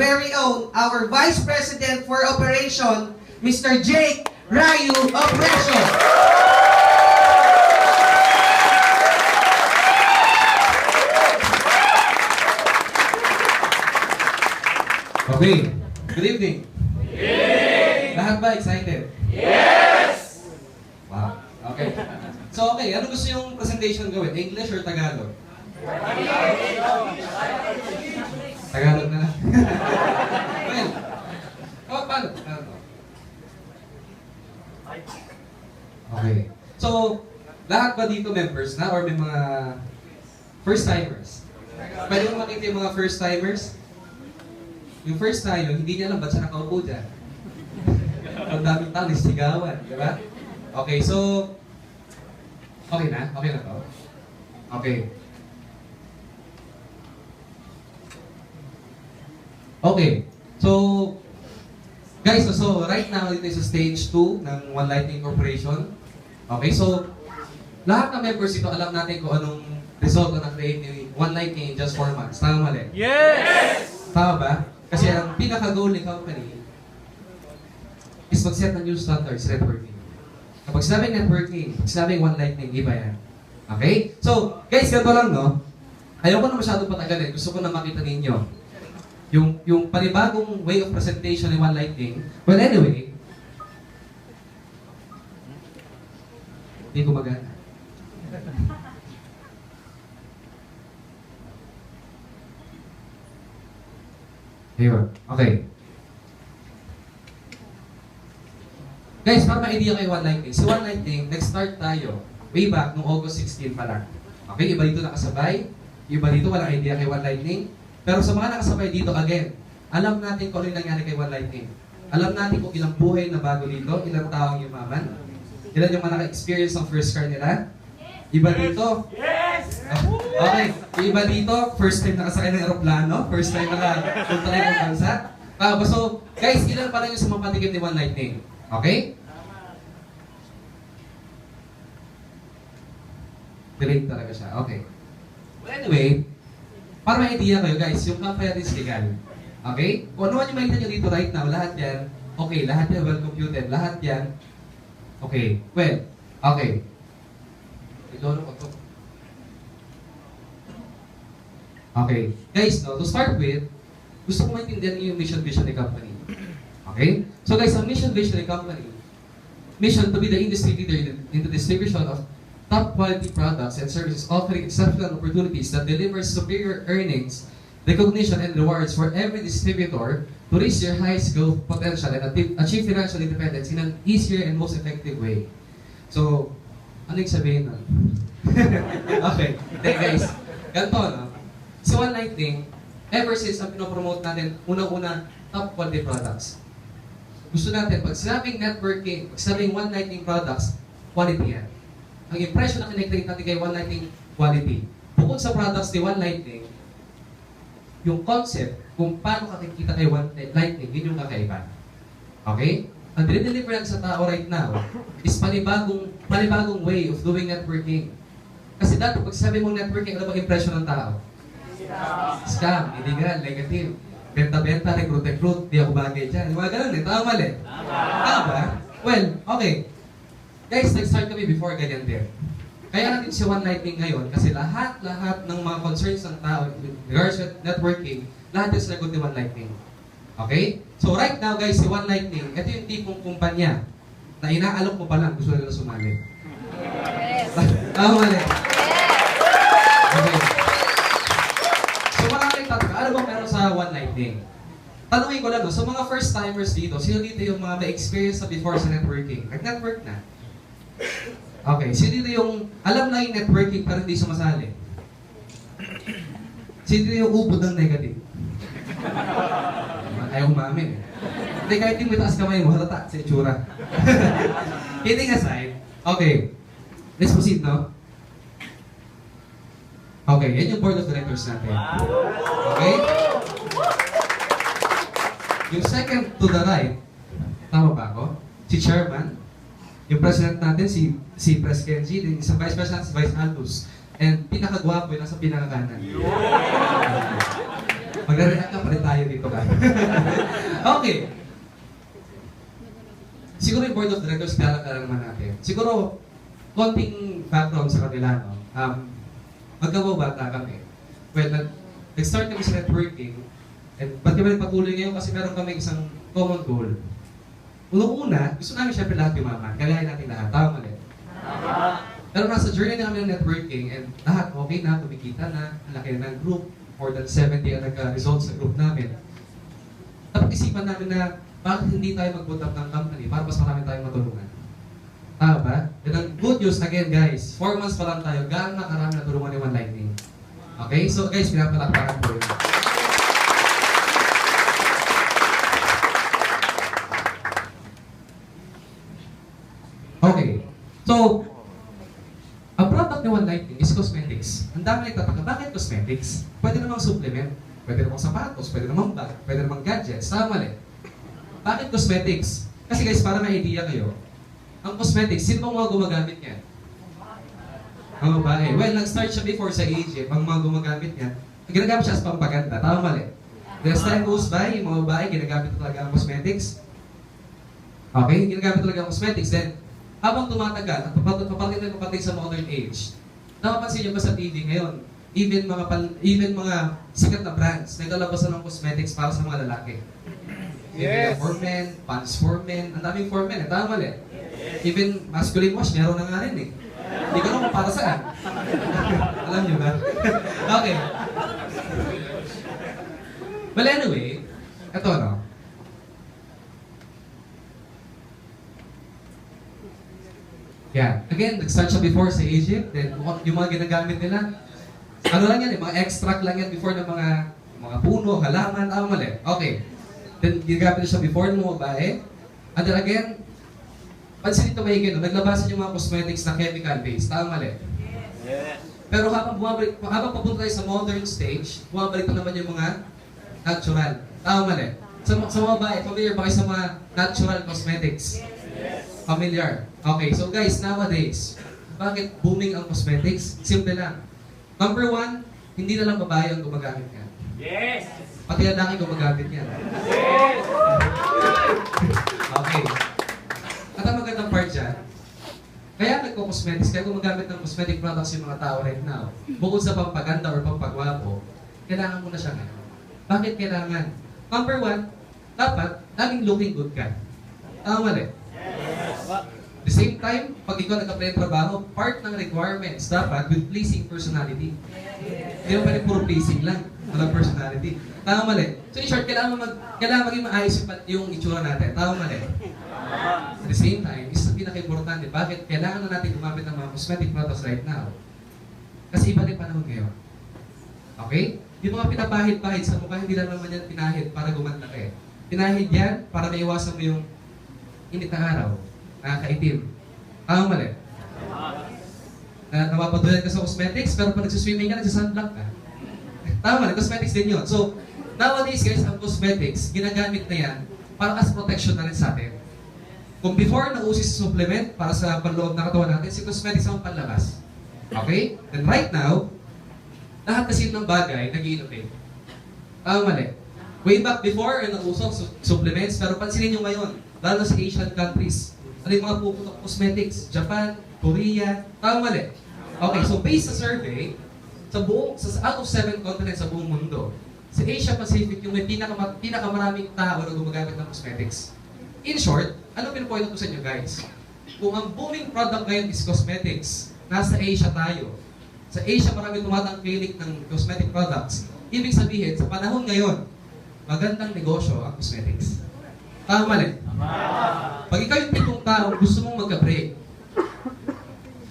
very own, our Vice President for Operation, Mr. Jake Rayu Operation. Okay, good evening. Lahat ba excited? Yes! Wow, okay. So okay, ano gusto yung presentation gawin? English or Tagalog? Tagalog na lang. Well, paano? Okay. So, lahat ba dito members na or may mga first-timers? Pwede mo makita yung mga first-timers? Yung first tayo, hindi niya alam ba't siya nakaupo dyan. Ang daming tao, sigawan, di ba? Okay, so... Okay na? Okay na to? Okay. Okay. So, guys, so right now, dito sa stage 2 ng One Lightning Corporation. Okay, so lahat ng members dito, alam natin kung anong result na na-create ni One Lightning in just 4 months. Tama mali? Yes! Tama ba? Kasi ang pinaka-goal ng company is mag-set ng new standards networking. Kapag sinabing networking, pag sinabing One Lightning, iba yan. Okay? So, guys, ganito lang, no? Ayoko na masyadong patagalin. Gusto ko na makita ninyo yung panibagong way of presentation ni One Lightning. Well, anyway, hindi ko magana. Ayun. Okay. Guys, para ma-idea kayo One Lightning. Si One Lightning, nag-start tayo way back noong August 16 pa lang. Okay, iba dito nakasabay. Iba dito walang idea kay One Lightning. Pero sa mga nakasabay dito, again, alam natin kung ano yung nangyari kay One Lightning. Alam natin kung ilang buhay na bago dito, ilang taong yumaman. Ilan yung mga naka-experience ng first car nila. Iba dito. Yes! Okay, iba dito, first time nakasakay ng aeroplano, first time nakapunta na yung bansa. So, guys, ilan pa lang yung sumapatikim ni One Lightning? Okay? Delayed talaga siya. Okay. Well, anyway, para may idea kayo, guys, yung company natin is legal. Okay? Kung ano man yung makita nyo dito right now, lahat yan, okay, lahat yan well computed, lahat yan, okay. Well, okay. Idono ko to. Okay. Guys, no, to start with, gusto ko maintindihan yung mission vision ng company. Okay? So guys, ang mission vision ng company, mission to be the industry leader in the distribution of top quality products and services offering exceptional opportunities that deliver superior earnings, recognition, and rewards for every distributor to reach their highest growth potential and achieve financial independence in an easier and most effective way. So, ano yung sabihin nun? Okay. Then guys, ganito, no? Si One Lightning, ever since ang pinopromote natin, unang-una, top quality products. Gusto natin, pag sinabing networking, pag sinabing One Lightning products, quality yan. Ang impression na kinecreate natin kay One Lightning, quality. Bukod sa products ni One Lightning, yung concept kung paano kakikita kay One Lightning, yun yung kakaiba. Okay? Ang dinideliver lang sa tao right now is panibagong way of doing networking. Kasi dati, pag sabi mong networking, ano bang impression ng tao? Scam, illegal, negative. Benta-benta, recruit-recruit, di ako bagay dyan. Yung mga ganun eh, tama mali. Tama ba? Well, okay. Guys, nag-start kami before ganyan din. Kaya natin si One Lightning ngayon kasi lahat ng mga concerns ng tao in regards with networking, lahat yung sinagot ni One Lightning. Okay? So right now guys, si One Lightning, ito yung tipong kumpanya na inaalok mo pa lang, gusto nila sumali. Yes! Tama mali. Yes! Okay. So maraming tataka, ano bang meron sa One Lightning? Tanungin ko lang, so mga first-timers dito, sino dito yung mga may experience na before sa networking? Nag-network na? Okay, sino dito yung alam na yung networking pero hindi sumasali? Sino dito yung ubod ng negative? Ayaw umamin eh. Hindi, kahit yung may taas kamay mo, halata sa itsura. Kidding aside, okay, let's proceed, no? Okay, yan yung board of directors natin. Okay? Yung second to the right, tama ba ako? Si chairman. Yung president natin, si Pres Kenji. Yung isang vice president, si Vice Aldous. And pinakagwapo, yung nasa pinakakanan. Magre-react ka pa rin tayo dito ka. Okay. Siguro yung board of directors, kailangan naman natin. Siguro, konting background sa kanila, no? Magkababata kami. Well, nag-start kami sa networking, and ba't kami nagpatuloy ngayon kasi meron kami isang common goal. Unang-una, gusto namin syempre lahat yumaman, kagayahin natin lahat. Tama mali. Pero nasa journey na kami ng networking, and lahat okay na, kumikita na, ang laki na ng group, more than 70 ang nag-result sa group namin. Tapos isipan namin na, bakit hindi tayo mag-put up ng company para mas marami tayong matulungan? Tama ba? And ang good news, again guys, 4 months pa lang tayo, gaano na karami natulungan ni One Lightning. Okay? So guys, pinapalakpakan po yun. Okay. So, ang product ni One Lightning is cosmetics. Ang dami nagtataka, bakit cosmetics? Pwede namang supplement, pwede namang sapatos, pwede namang bag, pwede namang gadgets. Tama mali. Bakit cosmetics? Kasi guys, para may idea kayo, ang cosmetics, sino bang mga gumagamit niyan? Mga babae. Well, nag-start siya before sa Egypt, ang mga gumagamit niyan, ginagamit siya as pampaganda. Tama mali. As time goes by, yung mga babae, ginagamit talaga ang cosmetics. Okay? Ginagamit talaga ang cosmetics. Then, habang tumatagal, at papalitin sa modern age, napapansin niyo ba sa TV ngayon, even mga sikat na brands, naglalabas na ng cosmetics para sa mga lalaki. Yes. For men, pants for men, ang daming for men, tama mali. Even masculine wash, meron na nga rin eh. Hindi ko naman para saan. Alam niyo ba? Okay. Well anyway, eto no. Yeah. Again, nag-start siya before sa Egypt, then yung mga ginagamit nila, ano lang yan eh, mga extract lang yan before ng mga puno, halaman, tama mali. Okay. Then, ginagamit siya before ng mga babae. And then again, pansin ito maigin, no? Naglabasan yung mga cosmetics na chemical-based. Tama mali. Yes. Pero habang papunta tayo sa modern stage, bumabalik pa naman yung mga natural. Tama mali. Sa mga babae, familiar ba kayo sa mga natural cosmetics? Yes. Familiar. Okay, so guys, nowadays, bakit booming ang cosmetics? Simple lang. Number 1, hindi na lang babae ang gumagamit yan. Yes. Pati lalaki gumagamit yan. Yes. Okay. At ang magandang part dyan, kaya nagko-cosmetics, kaya gumagamit ng cosmetic products yung mga tao right now, bukod sa pampaganda or pampagwapo, kailangan mo na siya ngayon. Bakit kailangan? Number 1, dapat laging looking good ka. Tama mali. At the same time, pag ikaw nag-apply ng trabaho, part ng requirements dapat with pleasing personality. Hindi mo pwede puro pleasing lang, walang personality. Tama mali. So in short, kailangan maging maayos yung itsura natin. Tama mali. At the same time, isa sa pinaka-importante, bakit kailangan na natin gumamit ng mga cosmetic products right now? Kasi iba rin panahon ngayon. Okay? Yung mga pinapahid-pahid sa mukha, hindi lang naman yan pinahid para gumanda ka eh. Pinahid yan para maiwasan mo yung init na araw, nakakaitim. Tama mali. Napapadulan ka sa cosmetics, pero pag nagsiswimming ka, nagsasunblock ka. Tama mali, cosmetics din yun. So, nowadays guys, ang cosmetics, ginagamit na yan para as protection na rin sa atin. Kung before nauusi sa supplement para sa panloob na katawan natin, si cosmetics ang panlabas. Okay? Then right now, lahat kasi ng bagay nag-i-innovate. Tama mali. Way back before, nauusok supplements, pero pansinin nyo ngayon, lalo sa Asian countries, ano yung mga puputok cosmetics? Japan, Korea, tama mali. Okay, so based sa survey, sa out of 7 continents sa buong mundo, sa Asia Pacific yung may pinakamaraming tao na gumagamit ng cosmetics. In short, ano pinpoint ko sa inyo guys? Kung ang booming product ngayon is cosmetics, nasa Asia tayo. Sa Asia marami tumatangkilik ng cosmetic products. Ibig sabihin, sa panahon ngayon, magandang negosyo ang cosmetics. Tama mali. Pag ikaw yung tipong tao, gusto mong magka-break,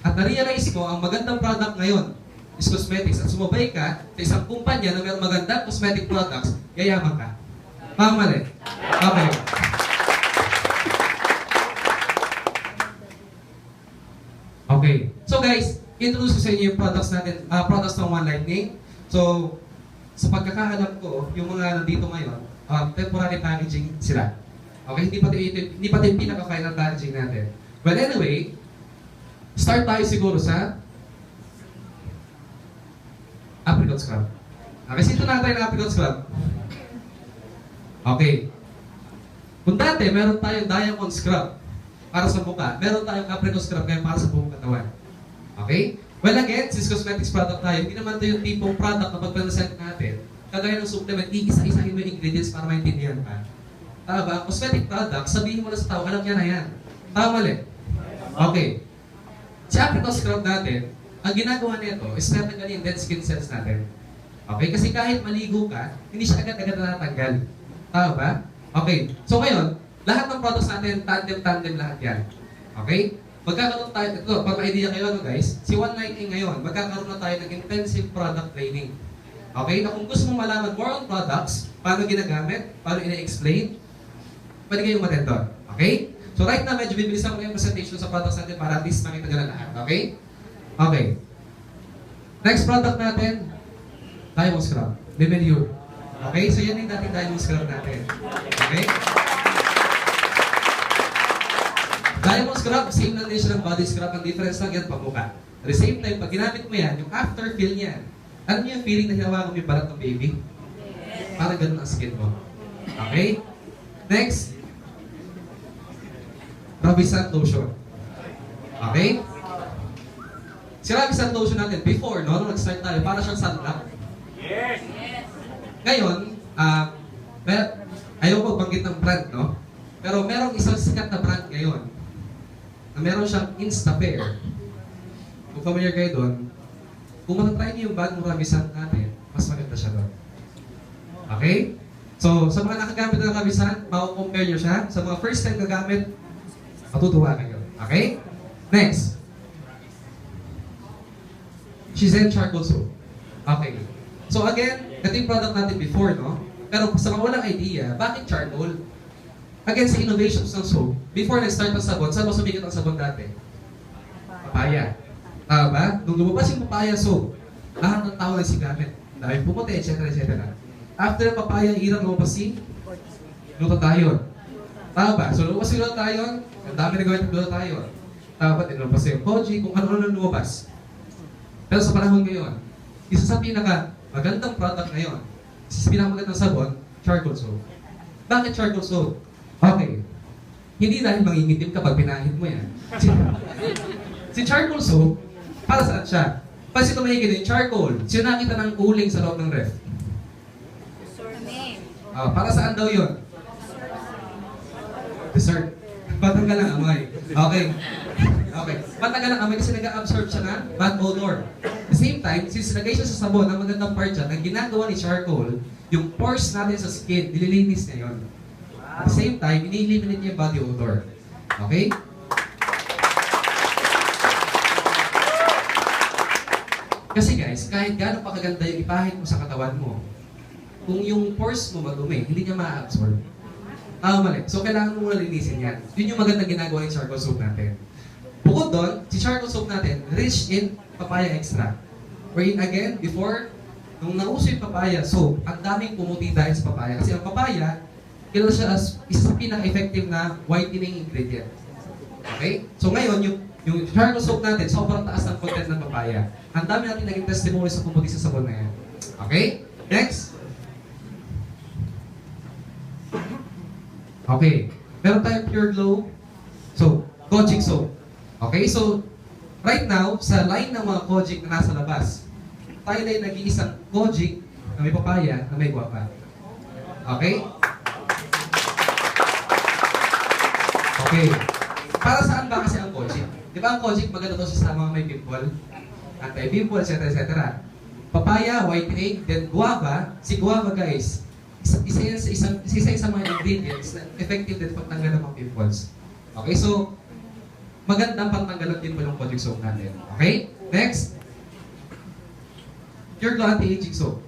at na-realize mo, ang magandang product ngayon is cosmetics, at sumabay ka sa isang kumpanya na mayroong magandang cosmetic products, yayaman ka. Tama mali. Okay. Okay. So guys, introduce ko sa inyo yung products natin, products ng One Lightning. So, sa pagkakahalam ko, yung mga nandito ngayon, temporary packaging sila. Okay, hindi pa ito yung pinaka-final packaging natin. But anyway, start tayo siguro sa apricot scrub. Okay, sino nakatry ng apricot scrub? Okay. Kung dati, meron tayong diamond scrub para sa mukha, meron tayong apricot scrub ngayon para sa buong katawan. Okay? Well again, since cosmetics product tayo, hindi naman ito yung tipong product na pag-present natin, kagaya ng supplement, iisa-isahin mo yung ingredients para maintindihan ka. Tama ba? Cosmetic product, sabihin mo na sa tao, alam niya na yan. Tama mali? Okay. Si apricot scrub natin, ang ginagawa nito is natanggalin yung dead skin cells natin. Okay? Kasi kahit maligo ka, hindi siya agad-agad natatanggal. Tama ba? Okay. So ngayon, lahat ng products natin, tandem-tandem lahat yan. Okay? Magkakaroon tayo, ito, para ma-idea kayo guys, si One Night In ngayon, magkakaroon na tayo ng intensive product training. Okay? Na kung gusto mong malaman more on products, paano ginagamit, paano ina-explain, pwede kayong matin doon. Okay? So right now, medyo bibilisan ko yung presentation sa products natin para at least makita nyo na lahat. Okay? Okay. Next product natin, diamond scrub. Bimeliur. Okay? So yan yung dating diamond scrub natin. Okay? Diamond scrub, same lang din siya ng body scrub. Ang difference lang yan, pamuka. At the same time, pag ginamit mo yan, yung after feel niyan, alam niyo yung feeling na hinawakan mo yung balat ng baby? Parang ganun ang skin mo. Okay? Next, Ravisant lotion. Okay? Si Ravisant lotion natin, before, no, nung nag-start tayo, para siyang sunlock. Yes. Ngayon, ayaw ko banggit ng brand, no? Pero merong isang sikat na brand ngayon na meron siyang Instapair. Kung familiar kayo doon, kung matatry niyo yung bagong Ravisant natin, mas maganda siya doon. Okay? So, sa mga nakagamit ng Ravisant, mako-compare nyo siya. Sa mga first time nagamit, matutuwa kayo. Okay? Next. Shizen Charcoal Soap. Okay. So again, ito yung product natin before, no? Pero sa mga walang idea, bakit charcoal? Again, sa innovations ng soap, before nag-start ang sabon, saan ba sumikat ang sabon dati? Papaya. Tama ba? Nung lumabas yung papaya soap, lahat ng tao nagsigamit. Dahil pumuti, etc. etc. After ng papaya, irang lumabas si glutathione. Tama ba? So lumabas si glutathione, ang dami na gawin ng glutathione. Tama ba? Lumabas yung koji, kung ano-ano lumabas. Pero sa panahon ngayon, isa sa magandang product ngayon, isa sa pinakamagandang sabon, charcoal soap. Bakit charcoal soap? Okay. Hindi dahil mangingitim kapag pinahid mo yan. Si charcoal soap, para saan siya? Pag tumahigil yung charcoal, sino nakita ng uling sa loob ng ref? Para saan daw yun? Dessert. Patanggal ang amoy. Okay. Okay. Patanggal ang amoy kasi nag-absorb siya ng bad odor. At the same time, since nagay siya sa sabon, ang magandang part dyan, ang ginagawa ni charcoal, yung pores natin sa skin, nililinis niya yun. At the same time, ini-eliminate niya yung body odor. Okay? Kasi guys, kahit gano'ng pakaganda yung ipahid mo sa katawan mo, kung yung pores mo madumi, hindi niya ma-absorb. Mali. So, kailangan mo muna linisin yan. Yun yung magandang ginagawa ng charcoal soap natin. Bukod doon, si charcoal soap natin, rich in papaya extract. Wherein again, before, nung nauso yung papaya soap, ang daming pumuti dahil sa papaya. Kasi ang papaya, kilala siya as isa sa pinaka-effective na whitening ingredient. Okay? So ngayon, yung charcoal soap natin, sobrang taas ng content ng papaya. Ang dami natin naging testimony sa pumuti sa sabon na yan. Okay? Next. Okay. Meron tayong Pure Glow soap. Kojic soap. Okay? So, right now, sa line ng mga Kojic na nasa labas, tayo na yung nag-iisang Kojic na may papaya na may guwapa. Okay? Okay. Para saan ba kasi ang Kojic? Di ba ang Kojic maganda to sa mga may pimple? Anti-pimple, etc. etc. Papaya, whitening, then guava. Si guava guys, isa sa mga ingredients na effective din pagtanggal ng mga pimples. Okay, so magandang pagtanggal ng pimple ng Kojic soap natin. Okay? Next. Pure Glow Anti-Aging Soap.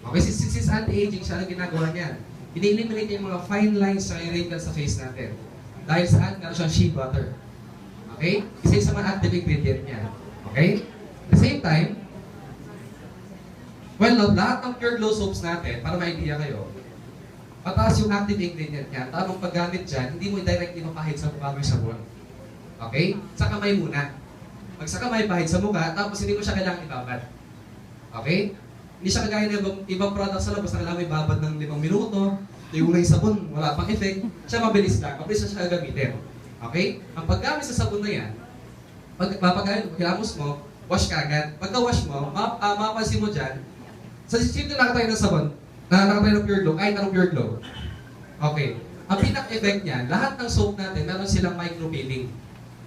Okay, since anti-aging siya, ang ginagawa niya, ini-eliminate yung mga fine lines sa wrinkles sa face natin. Dahil saan? Meron siyang shea butter. Okay? Isa sa mga active ingredient niya. Okay? At the same time, well, lahat ng Pure Glow soaps natin, para ma-idea kayo, mataas yung active ingredient niya. Tamang paggamit dyan, hindi mo directly mapahid sa mukha mo yung sabon. Okay? Sa kamay muna. Pag sa kamay, pahid sa mukha, tapos hindi mo siya kailangang ibabad. Okay? Hindi siya kagaya ng ibang products sa labas na kailangan may babad ng 5 minuto. Yung na yung sabon, wala pang effect. Siya mabilis lang. Mabilis siya gagamitin. Okay? Ang paggamit sa sabon na yan, pagkamos mo, wash ka agad. Pagka-wash mo, mapapansin mo dyan, sa simple nakatayo ng sabon, nakatayo ng Pure Glow, kahit anong Pure Glow. Okay. Ang pinaka-effect niyan, lahat ng soap natin, meron silang micro-peeling.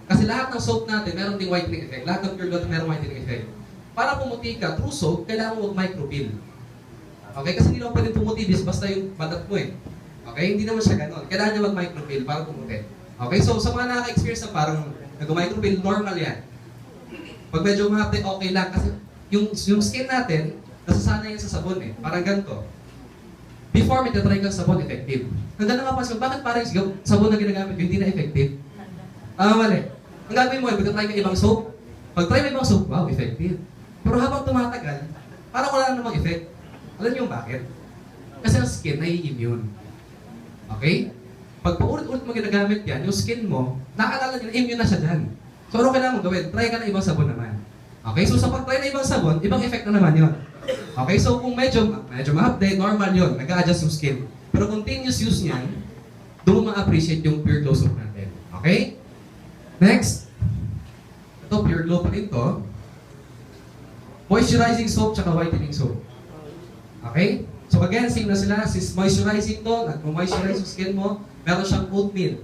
Kasi lahat ng soap natin, meron ding whitening effect. Lahat ng Pure Glow meron whitening effect. Para pumuti ka, through soap, kailangan mo mag-micro-peel. Okay? Kasi hindi naman pwede pumuti basta yung balat mo eh. Okay? Hindi naman siya ganon. Kailangan niya mag-micro-peel para pumuti. Okay? So, sa mga nakaka-experience na parang nag-micro-peel, normal yan. Pag medyo mahapte, okay lang. Kasi yung skin natin, nasasanay yan sa sabon eh. Parang ganito. Before may tatry kang sabon, effective. Hanggang nakapansin ko, bakit parang yung sabon na ginagamit ko, hindi na effective? Mali. Ang gagawin mo ay pag-try ka ibang soap. Pag-try mo ibang soap, wow, effective. Pero habang tumatagal, parang wala namang effect. Alam niyo bakit? Kasi ang skin nai-immune. Okay? Pag paulit-ulit mo ginagamit yan, yung skin mo, nakaalala niyo na immune na siya dyan. So ano kailangan mo gawin? Try ka na ibang sabon naman. Okay? So sa pag-try na ibang sabon, ibang effect na naman yun. Okay? So kung medyo ma-update, normal yun. Nag-a-adjust yung skin. Pero continuous use niyan, doon mo ma-appreciate yung Pure Glow soap natin. Okay? Next. Ito, Pure Glow pa rin to. Moisturizing soap tsaka whitening soap. Okay? So again, same na sila. Si moisturizing to, nag-moisturize yung skin mo, meron siyang oatmeal.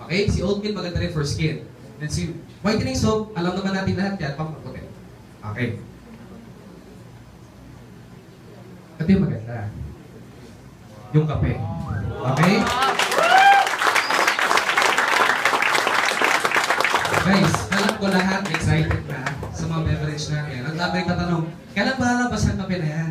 Okay? Si oatmeal maganda rin for skin. And si whitening soap, alam naman natin lahat yan, pampaputi. Okay. Ito yung maganda. Yung kape. Okay? Guys, alam ko lahat excited na sa mga beverage natin. Ang dami tatanong, kailan ba lalabas ang kape na yan?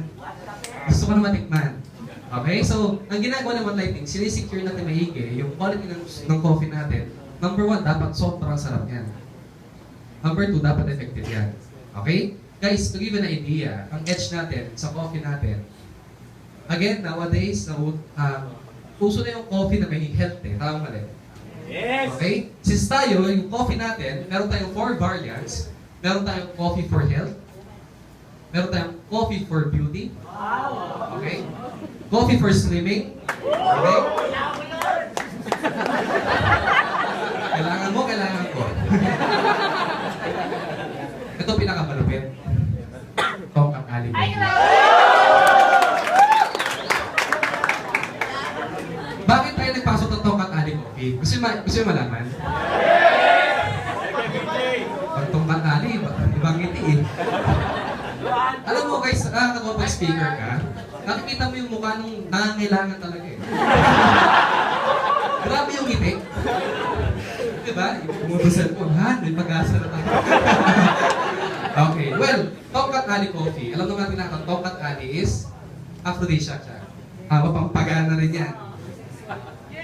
Gusto ko na matikman. Okay? So, ang ginagawa ng Lightning, sinisecure natin maigi yung quality ng coffee natin. Number 1, dapat sobrang sarap yan. Number 2, dapat effective yan. Okay? Guys, to give you an idea, ang edge natin sa coffee natin, again, nowadays, uso na yung coffee na may health eh. Tama mali. Yes! Okay? Since tayo, yung coffee natin, meron tayong 4 variants. Meron tayong coffee for health. Meron tayong coffee for beauty. Okay? Coffee for slimming. Okay? Kailangan mo, kailangan ko. Ito pinakamalupit. Tongkat alim. Bakit tayo nagpasok ng tongkat alim coffee? Gusto nyo malaman? Pag tongkat alim, ibang ngiti eh. Alam mo guys, nakakatawa pag speaker ka, nakikita mo yung mukha nung nangangailangan talaga eh. Grabe yung ngiti. Diba? Pumutusan mo, ha? May pag-asa na tayo. Okay, well, Tongkat Ali Coffee. Alam naman natin na Tongkat Ali is aphrodisiac siya. Mapampagana rin yan.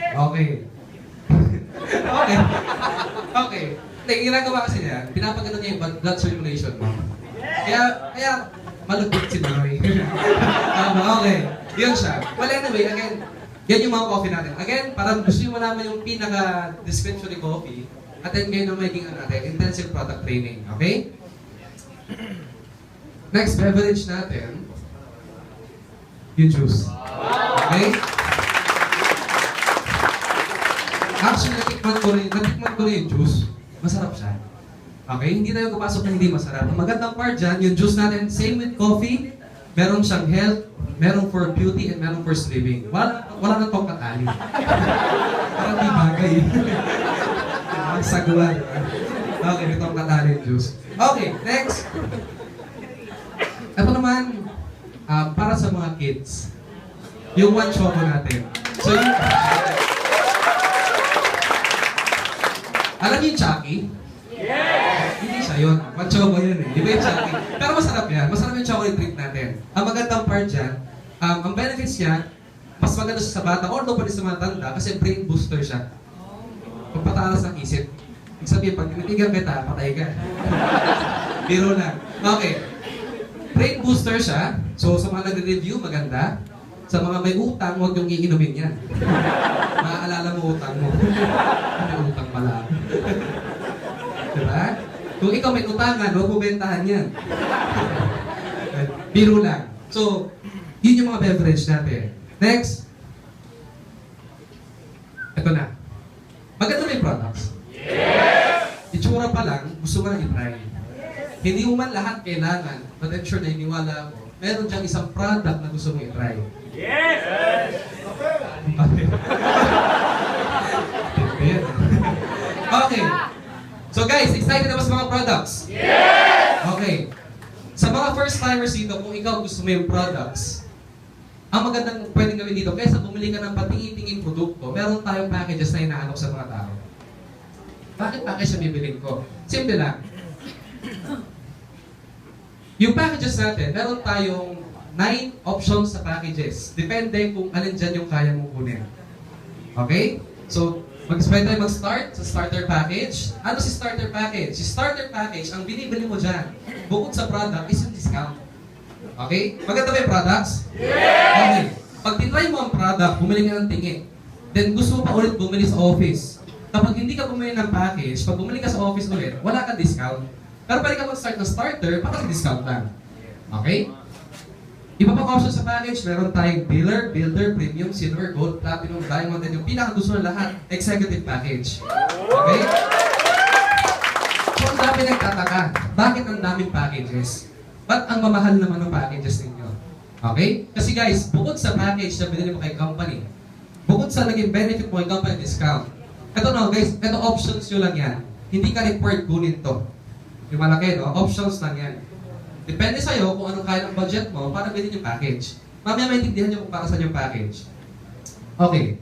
Okay. Okay. Okay. Yung ginagawa kasi niya, pinapaganda niya yung blood circulation mo. Kaya malupit si Manoy. Okay. Yun siya. Well, anyway, again, yan yung mga coffee natin. Again, parang gusto nyo malaman yung pinaka-description ni coffee, attend kayo ng making natin, intensive product training. Okay? Next beverage natin, yung juice. Okay? Actually, natikman ko na yung juice. Masarap siya. Okay? Hindi tayo kapasok na hindi masarap. Ang magandang part dyan, yung juice natin, same with coffee, meron siyang health, meron for beauty, and meron for slimming. Wala nang tongkat ali. Parang di bagay. Ang sagwa. Okay, may tongkat ali yung juice. Okay, next. Ito naman, para sa mga kids, yung one choco natin. So yung... Alam niyo yung Chucky? Yes! Hindi siya yun. One choco yun eh. Di ba yung Chucky? Pero masarap yan. Masarap yung chocolate drink natin. Ang magandang part dyan, ang benefits niya, mas maganda siya sa bata, although pwede sa mga tanda, kasi brain booster siya. Pagpatalas ng isip. Ibig sabihin, pag tinitigan kita, patay ka. Biro lang. Okay. Brain booster siya. So, sa mga nagre-review, maganda. Sa mga may utang, huwag yung iinumin yan. Maaalala mo utang mo. May utang pala. Diba? Kung ikaw may utangan, huwag mo bentahan yan. Biro lang. So, yun yung mga beverage natin. Next. Ito na. Maganda ba yung products? Itsura pa lang, gusto mo na i-try. Hindi mo man lahat kailangan, but I'm sure na iniwala ko, meron diyang isang product na gusto mo i-try. Okay. So guys, excited na ba sa mga products? Okay. Sa mga first-timers dito, kung ikaw gusto mo yung products, ang magandang pwedeng gawin dito, kaysa bumili ka ng patingin-tingin produkto, meron tayong packages na hinahanap sa mga tao. Bakit package na bibilin ko? Simple lang. Yung packages natin, meron tayong 9 options sa packages. Depende kung alin dyan yung kaya mong kunin. Okay? So, pwede tayo mag-start sa starter package. Ano si starter package? Si starter package, ang binibili mo dyan, bukod sa product, is yung discount. Okay? Maganda ba yung products? Okay. Pag tinry mo ang product, bumili ka ng tingin. Then gusto mo pa ulit bumili sa office. Kapag hindi ka bumili ng package, pag bumili ka sa office ulit, wala kang discount. Pero pwede ka mag-start ng starter, discount lang. Okay? Iba pang option sa package, meron tayong Builder, Premium, Silver, Gold, Platinum, Diamond, and yung pinakagusto na lahat, Executive Package. Okay? So, ang dami nagtataka. Bakit ang daming packages? Ba't ang mamahal naman ng packages ninyo? Okay? Kasi guys, bukod sa package na binili mo kay company, bukod sa naging benefit mo kay company discount, ito no guys, ito options nyo lang yan. Hindi ka required kunin to. Yung malaki, no? Options lang yan. Depende sa'yo kung anong kaya ng budget mo para bilhin yung package. Mamaya maintindihan nyo kung para saan yung package. Okay.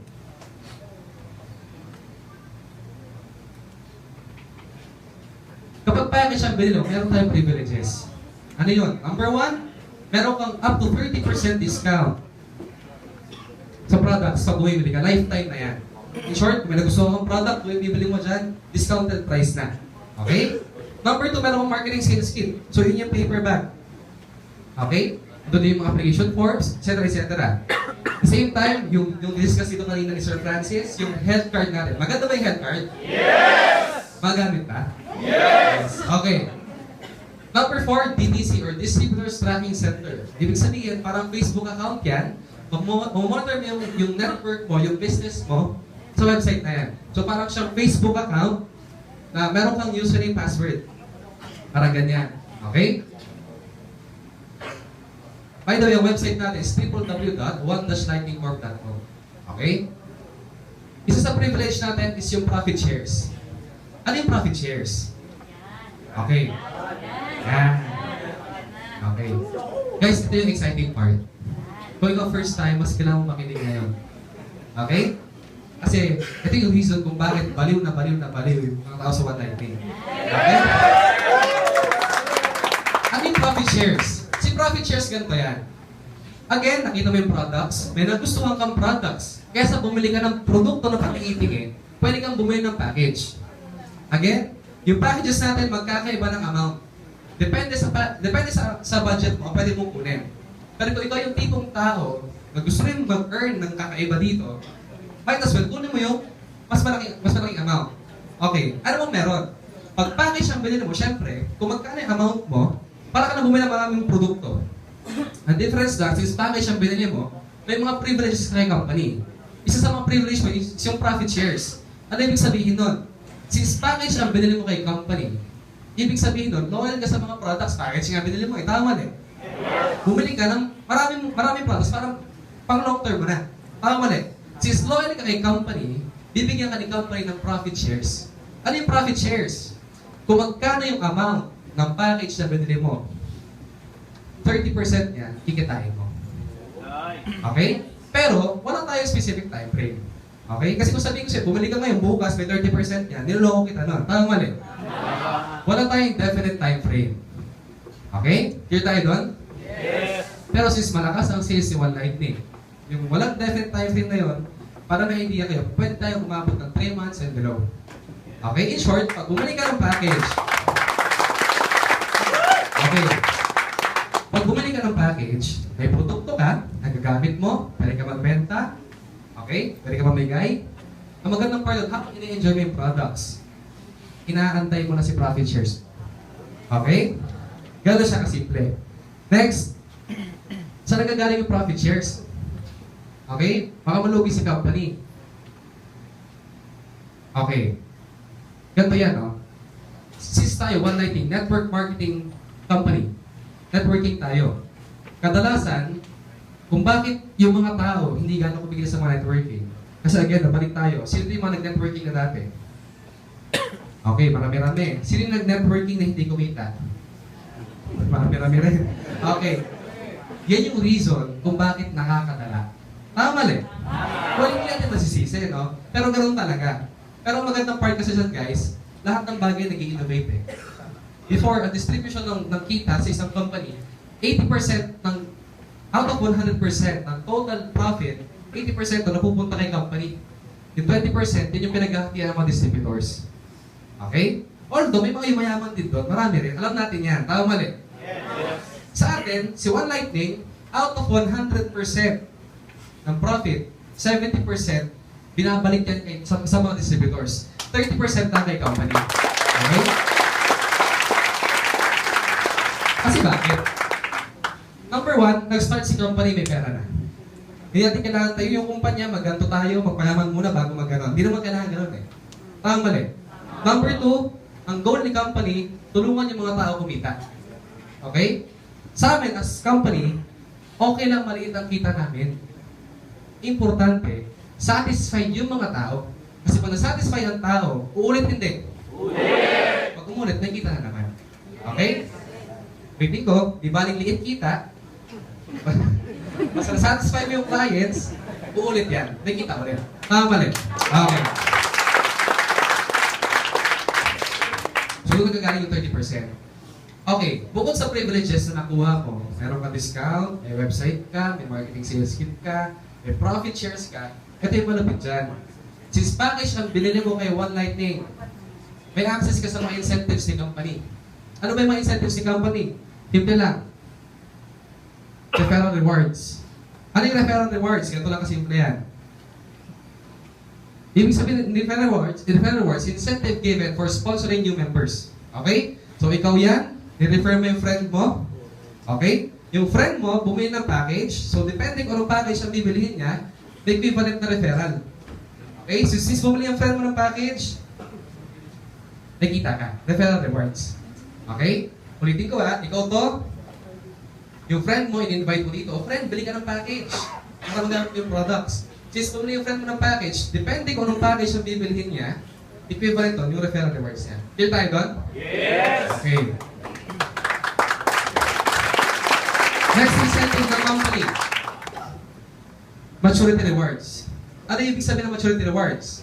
Kapag package ang bilhin mo, meron tayong privileges. Ano yun? Number 1, meron kang up to 30% discount sa products pag bumibili ka. Lifetime na yan. In short, kung may nagustuhan kang product, kung bibili mo dyan, discounted price na. Okay? Number 2, meron kang marketing sales kit. So, yun yung paper bag. Okay? Doon yung mga application forms, etc. etc. At the same time, yung discuss dito kanina ni Sir Francis, yung health card natin. Maganda ba yung health card? Yes! Magamit ba? Yes! Okay. Number 4, DTC or Distributors Tracking Center. Ibig sabihin, parang Facebook account yan. Monitor mo yung network mo, yung business mo, sa website na yan. So parang siyang Facebook account na meron kang username, password. Parang ganyan. Okay? By the way, ang website natin is www.one-lightningcorp.com. Okay? Isa sa privilege natin is yung profit shares. Ano yung profit shares? Okay. Yan. Okay. Guys, ito yung exciting part. Kung ikaw first time, mas kailangan mo makinig ngayon. Okay? Kasi ito yung reason kung bakit baliw na baliw yung mga tao sa One Lightning. Okay? Ano yung profit shares? Si profit shares ganito yan. Again, nakita mo yung products, may nagustuhan kang products. Kaya sa bumili ka ng produkto na patingin-tingin, pwede kang bumili ng package. Again, yung packages natin magkakaiba ng amount. Depende sa budget mo, pwede mong kunin. Pero kung ikaw yung tipong tao na gusto rin mag-earn ng kakaiba dito, might as well, kunin mo yung mas malaking amount. Okay, ano mong meron? Pag package ang bilhin mo, syempre, kung magkano yung amount mo, para ka na bumili ng maraming produkto. Ang difference lang, since package ang binili mo, may mga privileges kay company. Isa sa mga privilege mo is yung profit shares. Ano ibig sabihin nun? Since package ang binili mo kay company, ibig sabihin nun, loyal ka sa mga products, package nga binili mo, tama eh. Bumili ka ng maraming products, parang pang long term mo na. Tama mali. Since loyal ka kay company, bibigyan ka ni company ng profit shares. Ano yung profit shares? Kung magkano yung amount ng package na binili mo, 30% niya, kikitain mo. Okay? Pero, wala tayong specific time frame. Okay? Kasi kung sabihin ko sa'yo, bumili ka ngayon, bukas, may 30% niya, niloloko kita nun. Tama mali. Wala tayong definite time frame. Okay? Clear tayo doon? Yes! Pero since malakas ang sales ni One Lightning, yung walang definite time frame na yun, para may idea kayo, pwede tayo umabot ng 3 months and below. Okay? In short, pag bumili ka ng package, okay, pag bumili ka ng package, may produkto ka, nagagamit mo, pwede ka magbenta, okay? Pwede ka mamigay. Ang magandang part doon, habang ina-enjoy mo yung products, inaantay mo na si profit shares. Okay? Gano'n siya kasimple. Next, Saan nagagaling yung profit shares? Okay? Baka malugi si company. Okay. Ganito yan, no? Since tayo, One Lighting, network marketing company. Networking tayo. Kadalasan, kung bakit yung mga tao hindi gano'ng kumigil sa mga networking. Kasi again, nabalik tayo. Sino yung mga nag-networking na dati? Okay, marami-rami. Sino yung nag-networking na hindi kumita? Marami-rami rin. Okay. Yan yung reason kung bakit nakakadala. Tama mali? Well, hindi natin masisisi, no? Pero ganoon talaga. Pero magandang part kasi dyan, guys, lahat ng bagay nag-i-innovate eh. Before, a distribution ng kita sa isang company, 80% ng, out of 100% ng total profit, 80% na napupunta kay company. Yung 20%, yun yung pinaghahatian ng mga distributors. Okay? Although, may mga yumayaman din doon, marami rin. Alam natin yan. Tama mali? Sa atin, si One Lightning, out of 100% ng profit, 70% binabalik yan kay, sa mga distributors. 30% na kay company. Okay? Kasi bakit? Number one, nag-start si company, may pera na. Hindi natin kailangan tayo yung kumpanya, magganto tayo, magpayaman muna bago mag-ganon. Hindi naman kailangan ganon eh. Tama mali. Number two, ang goal ni company, tulungan yung mga tao kumita. Okay? Sa amin, as company, okay lang maliit ang kita namin. Importante, satisfied yung mga tao. Kasi pag na-satisfy ang tao, uulit hindi. Uulit! Pag umulit, may kita na naman. Okay? Pwede ko, di baling liit kita. Basta na-satisfy mo yung clients, uulit yan. May kita ulit. Tama mali. Okay. So, yung nagagaling yung 30%. Okay, bukod sa privileges na nakuha ko, meron ka discount, may website ka, may marketing sales kit ka, may profit shares ka, ito yung malapit dyan. Since package ang binili mo kay One Lightning, may access ka sa mga incentives ni company. Ano ba yung mga incentives ni company? Simple lang. Referral rewards. Ano yung referral rewards? Ganito lang kasimple yan. Ibig sabihin, referral rewards, incentive given for sponsoring new members. Okay? So, ikaw yan, ni-refer mo yung friend mo. Okay? Yung friend mo, bumili ng package. So, depending kung anong package ang bibilihin niya, may equivalent na referral. Okay? So, since bumili yung friend mo ng package, nakita ka. Referral rewards. Okay? Ulitin ko ikaw to, yung friend mo, in-invite mo dito, friend, bili ka ng package para magamit yung products. Since bumili yung friend mo ng package, depending kung anong package ang bibilihin niya, equivalent to yung referral rewards niya. Clear tayo doon? Yes! Okay. Next incentive ng company. Maturity rewards. Ano yung ibig sabihin ng maturity rewards?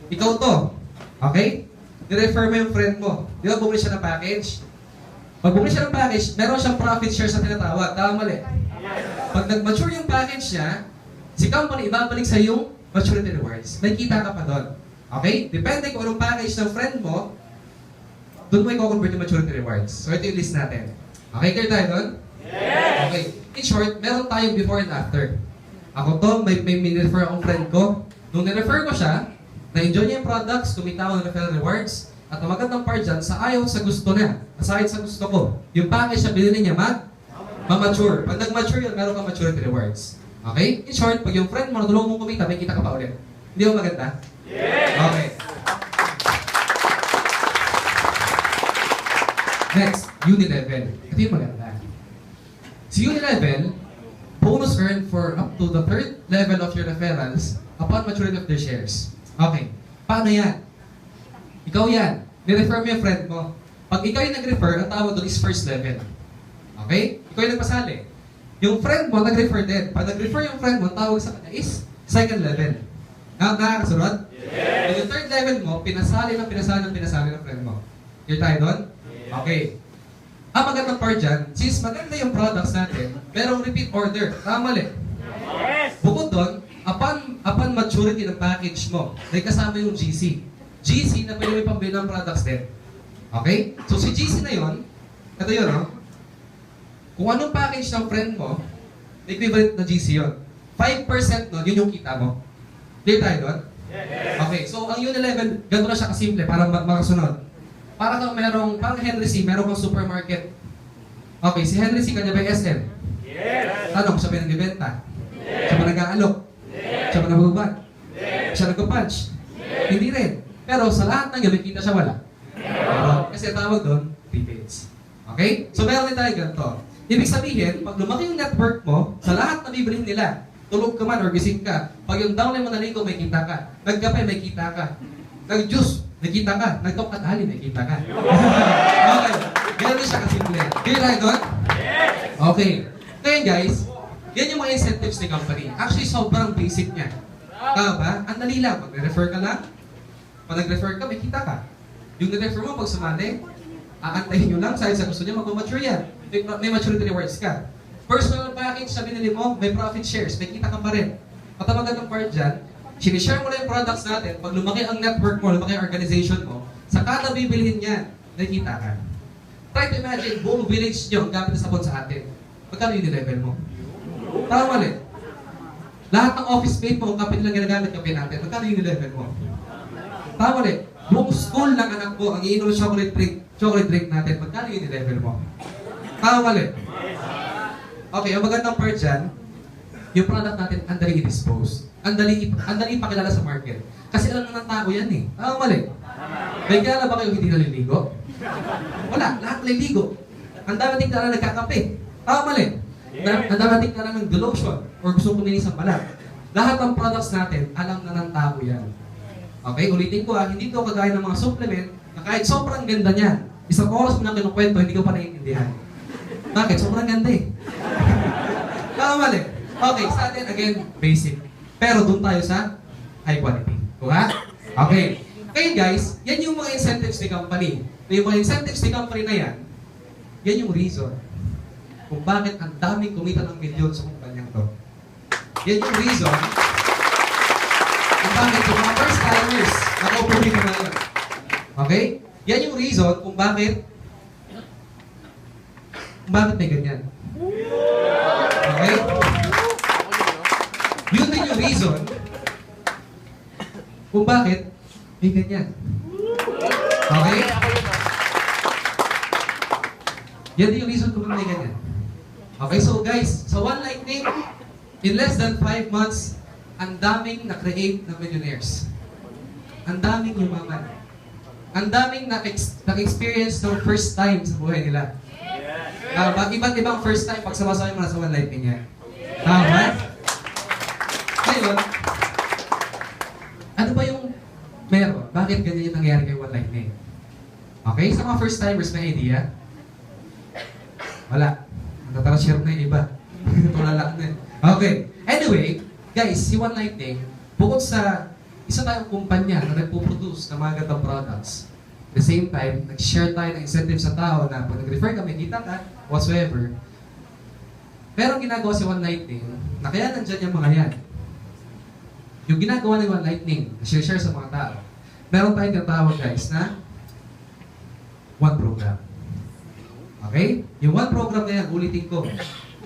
Ikaw to. Okay? Ni-refer mo yung friend mo. Di ba bumili siya ng package? Pag bumili siya ng package, meron siyang profit share sa tinatawag. Tama mali. Pag nag-mature yung package niya, si company ibabalik sa yung maturity rewards. May kita ka pa doon. Okay? Depende kung anong package ng friend mo, doon mo i-convert yung maturity rewards. So ito yung list natin. Okay, clear tayo doon? Yes! Okay. In short, meron tayong before and after. Ako to, may refer akong friend ko. Nung nirefer ko siya, na-enjoy niya yung products, kumita ako ng referral rewards, at ang magandang part dyan, sa ayaw sa gusto niya, aside sa gusto ko, yung package na binili niya, ma-mature. Pag nag-mature yun, meron kang maturity rewards. Okay? In short, pag yung friend mo natulungan mong kumita, may kita ka pa ulit. Hindi ba maganda? Yes! Okay. Next, Unilevel. Ito yung maganda. Si Unilevel, bonus earned for up to the third level of your referrals upon maturity of their shares. Okay. Paano yan? Ikaw yan. Ni-refer mo yung friend mo. Pag ikaw yung nag-refer, ang tawag doon is first level. Okay? Ikaw yung nagpasali. Yung friend mo, nag-refer din. Pag nag-refer yung friend mo, ang tawag sa kanya is second level. Nakakasunod? Yes! Yung third level mo, pinasali ng friend mo. Clear tayo doon? Okay. Ang magandang part dyan, since maganda yung products natin, merong repeat order. Tama mali. Yes! Bukod doon, upon maturity ng package mo, may kasama yung GC. GC na pwede may pambili ng products din. Okay? So si GC na yon, ito yun, no? Kung anong package ng friend mo, equivalent na GC yun. 5% nun, yun yung kita mo. Clear tayo doon? Yes! Okay, so ang Unilevel, ganito na siya kasimple para makasunod. Para kang parang Henry C, meron kang supermarket. Okay, si Henry C, kanya ba yung SM? Yes! Tanong, siya ba yung nagbibenta? Siya ba nag-aalok? Siya ba nabubad? Siya nag-punch? Hindi rin. Pero sa lahat ng yun, may kita siya wala. Kasi tawag doon, prepaid. Okay? So meron din tayo ganito. Ibig sabihin, pag lumaki yung network mo, sa lahat na bibilhin nila, tulog ka man or gising ka, pag yung downline mo naligo, may kita ka. Nagkape, may kita ka. Nag-juice, may kita ka. Nag-talk at hali, may kita ka. Okay. Ganun siya kasimple. Kaya tayo doon? Okay. Ngayon guys, yan yung mga incentives ni company. Actually, sobrang basic niya. Tama ba? Ang dali lang. Pag refer ka lang, pag nag-refer ka, may kita ka. Yung nag-refer mo, pag sumali, aantayin nyo lang, sa gusto niya, mag-mature yan. May maturity rewards ka. Personal package sa binili mo, may profit shares, may kita ka pa rin. At ang magandang part dyan, sinishare mo na yung products natin, pag lumaki ang network mo, lumaki ang organization mo, sa kada bibilhin niya, nakita ka. Try to imagine, buong village nyo, gamit na sabon sa atin. Magkano yung level mo? Tama mali. Lahat ng office mate mo, kapit lang ginagamit kape natin, magkano yung level mo? Tama mali. Buong school ng anak mo, ang iinom chocolate drink natin, magkano yung level mo? Tama mali. Okay, ang magandang part dyan, yung product natin, ang dali i-dispose. Ang dali ipakilala sa market. Kasi alam na ng tao yan eh. Tama mali. May kilala ba kayo hindi naliligo? Wala, lahat naliligo. Ang dami nating kilala nagkakape. Tama mali. Ang dami nating kilala ng lotion or gusto kuminis ang balat. Lahat ng products natin, alam na ng tao yan. Okay, ulitin ko hindi to kagaya ng mga supplement na kahit sobrang ganda niyan, isang oras mo na kinukwento, hindi ko pa naiintindihan. Bakit? Sobrang ganda eh. Tama mali. Okay, sa atin, again, basic. Pero doon tayo sa high quality. Kuha? Okay. Kaya guys, yan yung mga incentives ni company. Yung mga incentives ni company na yan yung reason kung bakit ang daming kumita ng milyon sa kumpanyang to. Yan yung reason kung bakit yung mga first timers nakaupo dito ngayon. Okay? Yan yung reason kung bakit may ganyan. Okay? Yun din yung reason kung bakit may ganyan. Okay? Yan din yung reason kung bakit may ganyan. Okay, so guys, sa One Lightning, in less than 5 months, ang daming na-create na millionaires. Ang daming yumaman. Ang daming na-experience ng first time sa buhay nila. Iba't ibang first time pag sama-sama mo na sa One Lightning yan. Tama? Ngayon, ano ba yung meron? Bakit ganyan yung nangyari kay One Lightning? Okay, sa mga first timers, may idea? Wala. Natatara-share na yung iba. Tulala na. Okay. Anyway, guys, si One Lightning, bukod sa isa tayong kumpanya na nagpo-produce ng mga gandang products, at the same time, nag-share tayo ng incentive sa tao na pag nag-refer ka, may kita ka, whatsoever. Pero ang ginagawa si One Lightning, na kaya nandyan yung mga yan, yung ginagawa ni One Lightning, na-share sa mga tao, meron tayong tinatawag guys na One Program. Okay? Yung One Program na yan, ulitin ko.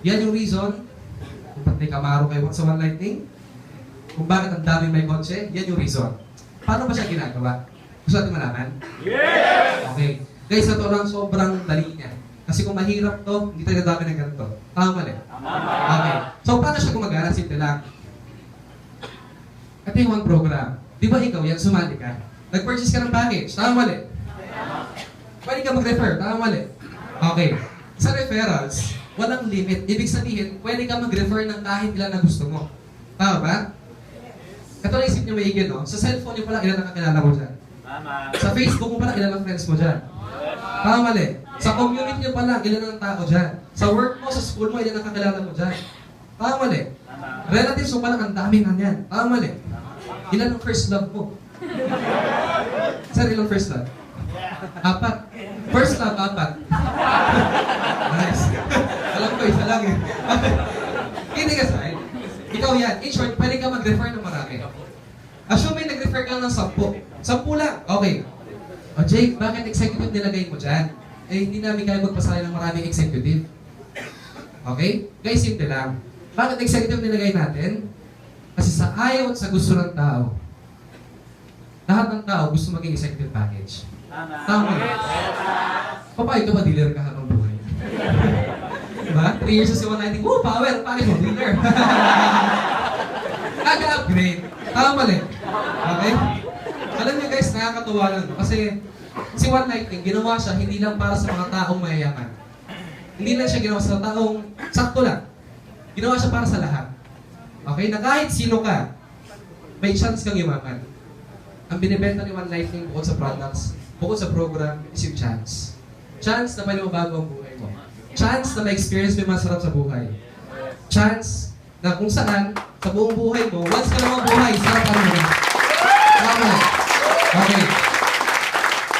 Yan yung reason kung ba't may Camaro kayo sa One Lightning, kung bakit ang daming may kotse, yan yung reason. Paano ba siya ginagawa? Gusto natin malaman? Yes! Okay. Guys, ito lang sobrang dali niya. Kasi kung mahirap to, hindi tayo nadami ng ganito. Tama mali? Okay. So, paano siya gumagana? Simple lang. Ito yung One Program. Di ba ikaw yan, sumali ka? Nag-purchase ka ng package. Tama mali? Pwede ka mag-refer. Tama mali? Okay. Sa referrals, walang limit. Ibig sabihin, pwede ka mag-refer ng kahit ilan na gusto mo. Tama ba? Ito na isip niyo maigin, no? Sa cellphone niyo pala, ilan ang kakilala mo dyan? Tama. Sa Facebook mo pala, ilan ang friends mo dyan? Tama mali. Sa community niyo pala, ilan ang tao dyan? Sa work mo, sa school mo, ilan ang kakilala mo dyan? Tama mali. Relatives mo pala, ang dami na yan. Tama mali. Ilan ang first love mo? Sir, ilang first love? 4. First love, 4. Nice. Alam ko, isa lang eh. Hindi ka side. Ikaw yan. In short, pwede ka mag-refer ng marami. Assuming nag-refer ka ng 10. 10 lang. Okay. O Jake, bakit executive nilagay mo dyan? Eh, hindi namin kaya magpasaya ng maraming executive. Okay? Guys, simple lang. Bakit executive nilagay natin? Kasi sa ayaw at sa gusto ng tao, lahat ng tao gusto maging executive package. Tama. Papayo ka ba dealer ka habang buhay? Diba? 3 years na si 190, woo, power, bakit mo, winner? Nag-upgrade. Tama mali. Okay? Alam niyo guys, nakakatuwa lang. No? Kasi si 119, ginawa siya hindi lang para sa mga taong mayayaman. Hindi lang siya ginawa sa taong sakto lang. Ginawa siya para sa lahat. Okay? Na kahit sino ka, may chance kang yumaman. Ang binibenta ni 119 bukod sa products, bukod sa program, is yung chance. Chance na may mabago ang buhay mo. Chance na ma-experience mo yung masarap sa buhay. Chance na kung saan, sa buong buhay mo, once ka lang buhay, sarap ka naman. Tama. Okay.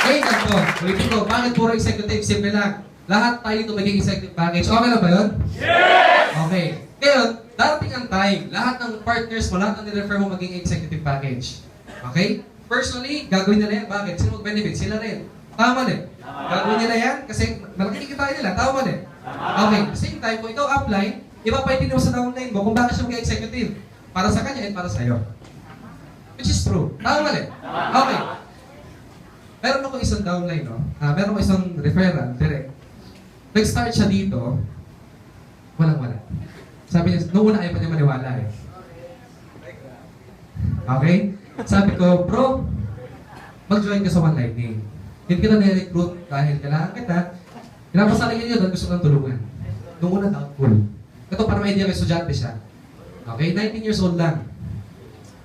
Ngayon ganito, ulitin ko, bakit puro executive? Simple lang. Lahat tayo ito magiging executive package. Okay na ba yun? Yes! Okay. Ngayon, darating ang time, lahat ng partners mo, lahat ng nirefer mo maging executive package. Okay? Personally, gagawin nila yan. Bakit? Sino mag-benefit? Sila rin. Tama rin. Gagawin nila yan kasi malaki kikitain nila. Tama rin. Okay. At the same time, kung ikaw apply, ipapaintindi mo sa downline mo kung bakit siya mag-executive. Para sa kanya at para sa'yo. Which is true. Tama rin. Okay. Meron ako isang downline, no? Meron ako isang referral, direct. Nag-start siya dito, walang-wala. Sabi niya, noong una ayaw pa niya maniwala eh. Okay? Sabi ko, bro, mag-join ka sa One Lightning. Hindi kita na-recruit dahil kailangan kita. Pinapasaligin niyo dahil gusto kang tulungan. Noong una, doubtful. Ito para may idea kay estudyante siya. Okay? 19 years old lang.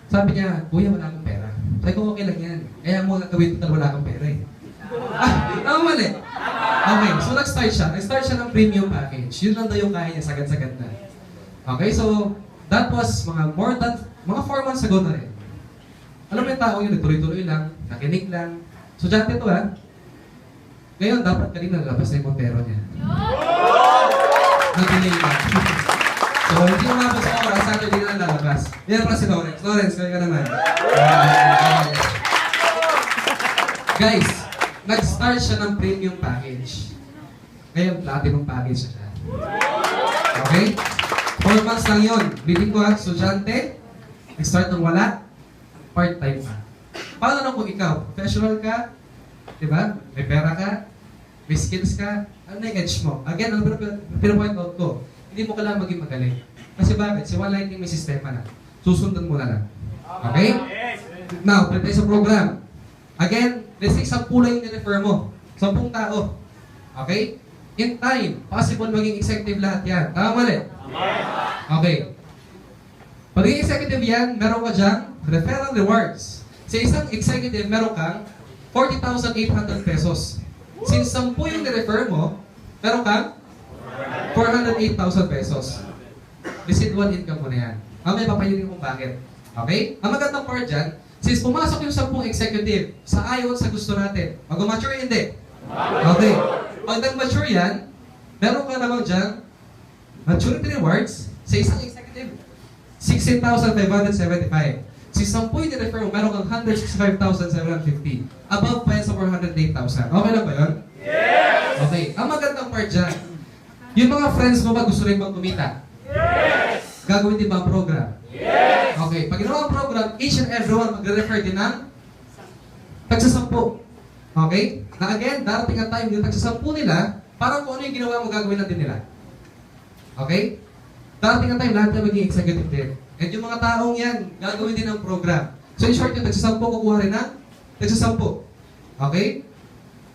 Sabi niya, kuya, wala akong pera. Sabi ko, okay lang yan. Kaya mo gagawin total wala akong pera eh. Tama mali. Okay, so nag-start siya. Nag-start siya ng premium package. Yun lang daw yung kaya niya, sagad-sagad na. Okay, so that was mga 4 months ago na rin. Alam mo yung tao yun, nagtuloy-tuloy lang, nakinig lang. So, dyan ito ha. Ngayon, dapat kanina nalabas na yung Montero niya. Nag-delay lang. So, hindi umabot sa oras, Saturday na lalabas. Yan pala si Lawrence. Lawrence, kaya ka naman. Guys, nag-start siya ng premium package. Ngayon, platinum package na siya. Okay? 4 months lang yun. Biling ko ha, estudyante, nag-start ng wala, part-time pa. Paano na kung ikaw? Professional ka, di ba? May pera ka, may skills ka, ano na yung edge mo? Again, ano pinapoint out ko? Hindi mo kailangan maging magaling. Kasi bakit? Si One Lightning may sistema na. Susundan mo na lang. Okay? Now, prepare sa program. Again, let's say 10 lang yung nirefer mo. 10 tao. Okay? In time, possible maging executive lahat yan. Tama mali? Okay. Pagiging executive yan, meron ka dyan referral rewards. Sa isang executive, meron kang 40,800 pesos. Since 10 yung nirefer mo, meron kang 408,000 pesos. Residual income mo na yan. Mamaya papayunin kung bakit. Okay? Ang magandang part dyan, since pumasok yung 10 executive sa ayaw at sa gusto natin, mag-mature hindi. Okay. Pag nag-mature yan, meron ka naman dyan maturity rewards sa isang executive. 16,575. Si 10 yung nirefer mo, meron kang 165,750. Above pa yan sa 408,000. Okay lang ba yun? Yes! Okay. Ang magandang part dyan, yung mga friends mo ba gusto rin bang kumita? Yes! Gagawin din ba ang program? Yes! Okay. Pag ginawa ang program, each and everyone magre-refer din ng tagsasampu. Okay? Na again, darating ang time yung tagsasampu nila, parang kung ano yung ginawa mo, gagawin na din nila. Okay? Darating ang time, lahat na maging executive din. And yung mga taong yan, gagawin din ang program. So in short, yung tagsasampu, kukuha rin ng tagsasampu. Okay?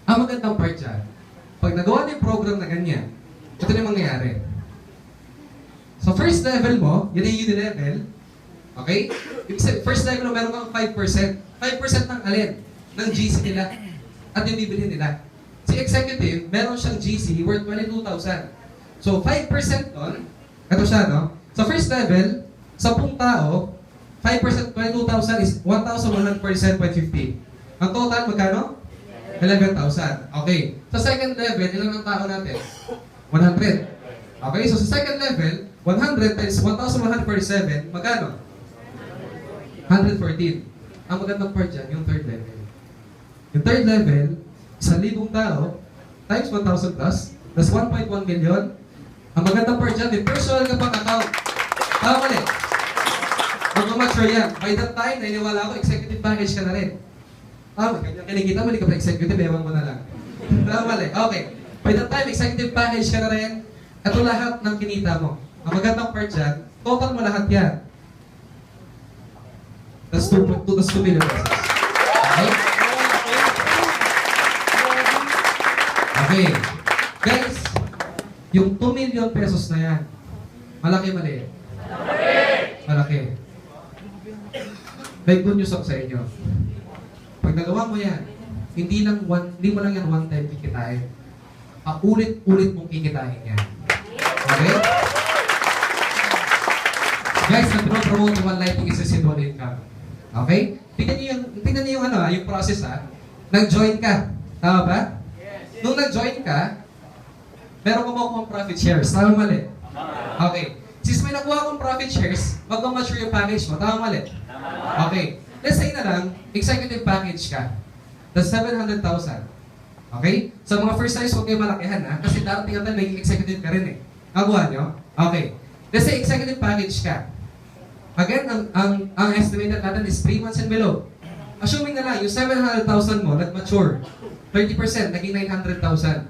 Ang magandang part dyan, pag nagawa na yung program na ganyan, ito na yung mangyayari. So first level mo, yun yung uni-level. Okay? First level mo, meron kang 5%. 5% ng alin? Ng GC nila. At yung bibili nila. Si executive, meron siyang GC worth 22,000. So 5% doon, ito siya, no? Sa first level, 10 tao, 5% 22,000 is 1,147.50. Ang total, magkano? 11,000. Okay. Sa second level, ilan ang tao natin? 100. Okay, so sa second level, 100 times 1,147, magkano? 114. Ang magandang part dyan, yung third level. Yung third level, 1,000 tao, times 1,000 plus, that's 1.1 million. Ang magandang part dyan, may personal ka pang account. Tama mali. Mag-mature yan. By that time, naniniwala ako, executive package ka na rin. Kanya kinikita mo, hindi ka pa executive, ewan mo na lang. Tama mali. Okay. By that time, executive package ka na rin. ito lahat ng kinita mo. Ang magandang part dyan, total mo lahat yan. That's 2 million pesos. Okay? Okay. Guys, yung 2 million pesos na yan, malaki maliit? Malaki. May good news ako sa inyo. Pag nagawa mo yan, hindi mo lang yan one time kikitain. Ulit-ulit mong kikitain yan. Okay? Guys, na promote yung one lighting is residual income. Okay? Tingnan niyo yung process ha. Nag-join ka. Tama ba? Nung nag-join ka, meron kumukuha profit shares. Tama mali? Okay. Since may nakuha kong profit shares, mag-mature yung package mo. Tama mali? Okay. Let's say na lang, executive package ka. That's 700,000. Okay? So mga first times, huwag kayo malakihan ha. Kasi darating ang time, may executive ka rin eh. Nakuha nyo? Okay. Let's say executive package ka. Again, ang estimated natin is 3 months and below. Assuming na lang, yung 700,000 mo, nag-mature. 30%, naging 900,000.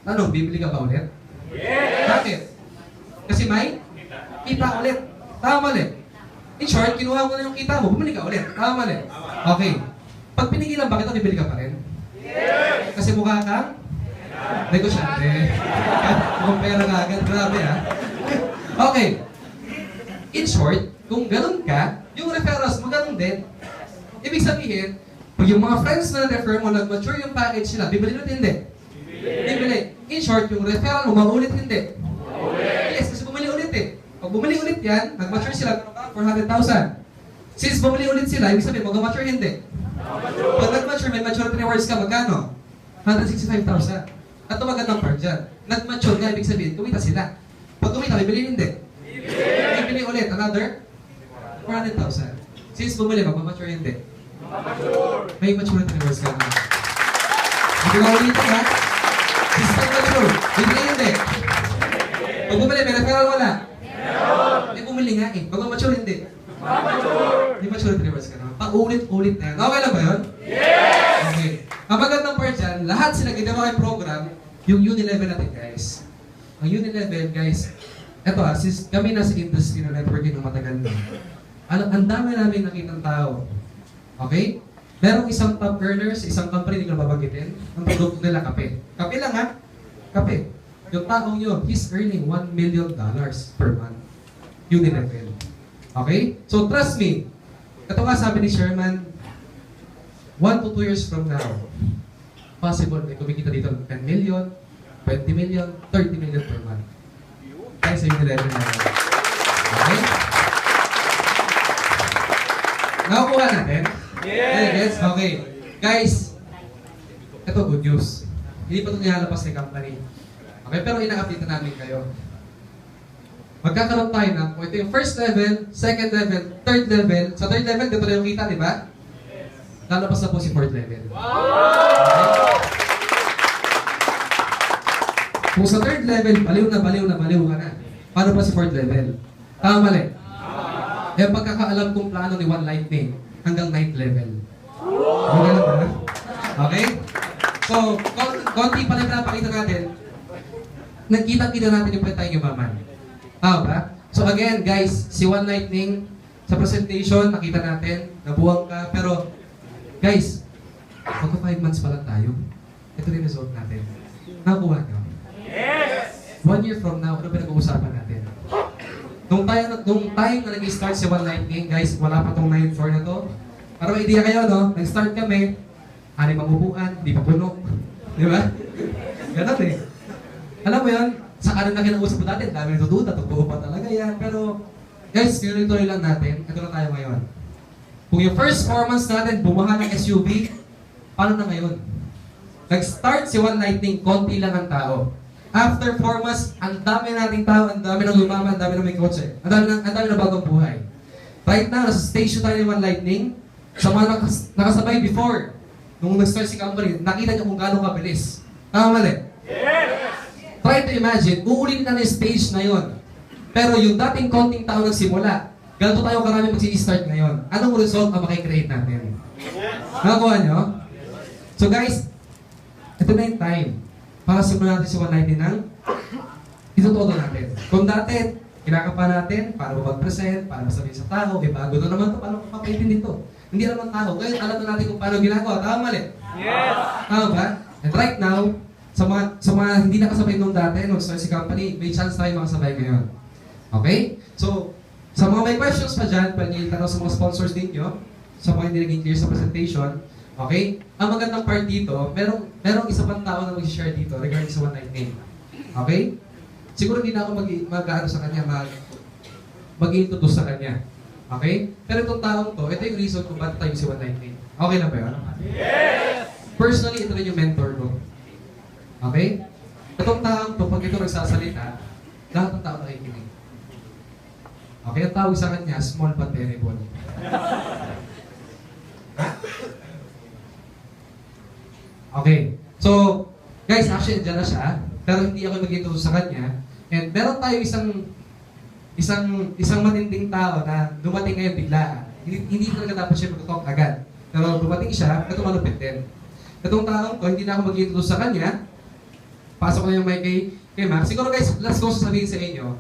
Ano, bibili ka ba ulit? Yes! Bakit? Kasi may kita ulit. Tama mali. In short, kinuha mo na yung kita mo, bumili ka ulit. Tama mali. Okay. Pag pinigilan ba kita, bibili ka pa rin? Yes! Kasi mukha kang negosyante. Mukhang pera ka agad. Grabe ha. Okay. In short, kung ganun ka, yung referrals mo ganun din. Ibig sabihin, pag yung mga friends na na-refer mo, nag-mature yung package nila, bibili ulit hindi? Bibili. In short, yung referral mo, maulit hindi? Yes, kasi bumili ulit eh. Pag bumili ulit yan, nag-mature sila, 400,000. Since bumili ulit sila, ibig sabihin, mag-mature hindi? Pag nag-mature, may maturity rewards ka, magkano? 165,000. At ito magandang part dyan. Nag-mature nga, ibig sabihin, kumita sila. Pag kumita, bibili hindi? Bibili ulit, another 400,000. Since bumili, mag-mature hindi? May maturity rewards ka na. Hindi na ulitin ha? Since nag-mature, bibili hindi? Pag bumili, may referral wala? Hindi bumili nga eh. Pag mature hindi? May maturity rewards ka na. Pag-ulit-ulit na yan. Okay lang ba yun? Yes! Okay. Ang magandang part dyan, lahat sila ginawa yung program, yung Unilevel natin guys. Ang Unilevel guys, eto since kami nasa industry na networking ng matagal na, ang dami namin nakitang tao. Okay? Merong isang top earners, isang company, hindi ko babanggitin, ang produkto nila kape. Kape lang ha? Kape. Yung taong yun, he's earning $1 million per month. Unilevel. Okay? So trust me, ito nga sabi ni Sherman, 1 to 2 years from now, possible may kumikita dito ng 10 million, 20 million, 30 million per month. Kaya sa Unilevel na yun. Okay? Nakukuha natin? Yes! Okay. Guys, ito good news. Hindi pa ito nilalabas ng company. Okay, pero ina-update na namin kayo. Magkakaroon tayo ng, ito yung first level, second level, third level. Sa third level, dito na yung kita, di ba? Lalabas na po si fourth level. Okay? Kung sa third level, baliw ka na. Paano pa si fourth level? Tama mali. Eh, pagkakaalam kong plano ni One Lightning, hanggang 9th level. Okay lang ba? Okay? So, konti pa lang napakita natin, nagkita-kita natin yung pwede tayong yumaman. Tama ba? So again, guys, si One Lightning, sa presentation, nakita natin, nabuwang ka, pero, guys, magka 5 months pa lang tayo. Ito rin result natin. Nakuha nyo? Yes! 1 year from now, ano pinag-uusapan natin? Nung tayo na nag-start si One Lightning, guys, wala pa tong 9th floor na to. Para may idea kayo, no? Nag-start kami, 6 mabubuan, di pa puno. Di ba? Ganun eh. Alam mo yun, sa kanan na kinausap mo dati, dami natututa, tugbuo pa talaga yan. Pero, guys, tinuloy lang natin, ito na tayo ngayon. Kung yung first 4 months natin, bumaha ng SUV, paano na ngayon? Nag-start si One Lightning, konti lang ang tao. After 4 months, ang dami nating tao, ang dami nang lumama, ang dami nang may kotse. Ang dami na bagong buhay. Right now, nasa station tayo ni One Lightning. Sa mga nakasabay before, nung nag-start si company, nakita niyo kung gaano kabilis. Tama mali? Yes! Try to imagine, uulitin na yung stage na yon. Pero yung dating konting tao nagsimula, ganito tayo karami mag-i-start ngayon. Anong result ang makikreate natin? Nakakuha nyo? So guys, ito na yung time para simulan natin si One Lightning ng itutodo natin. Kung dati, kinakapa natin, paano mag-present, paano sabihin sa tao, bago na naman ito, paano mapapaintindi dito? Hindi naman tao. Ngayon, alam na natin kung paano ginagawa. Tama, mali? Yes. Tama ba? And right now, sa mga hindi nakasabay nung dati, nung start si company, may chance tayo makasabay ngayon. Okay? So, sa mga may questions pa dyan, pwede tanong sa mga sponsors ninyo, sa mga hindi naging clear sa presentation, okay? Ang magandang part dito, merong isa pang tao na mag-share dito regarding sa one night name. Okay? Siguro hindi na ako mag-ano sa kanya, mag-introduce sa kanya. Okay? Pero itong taong to, ito yung reason kung bakit tayo si one night name. Okay na ba yun? Yes. Personally, ito rin yung mentor ko. Okay? Itong taong to, pag ito nagsasalita, lahat ng tao nakikinig. Okay, ang tawag sa kanya, small but terrible. Okay. So, guys, actually, dyan na siya. Pero hindi ako nag-introduce sa kanya. And meron tayo isang matinding tao na dumating ngayon biglaan. Hindi talaga dapat siya mag-talk agad. Pero dumating siya, ito malupit din. Itong taong to, hindi na ako mag-introduce sa kanya. Pasok ko na yung mic kay Max. Siguro guys, last ko sasabihin sa inyo,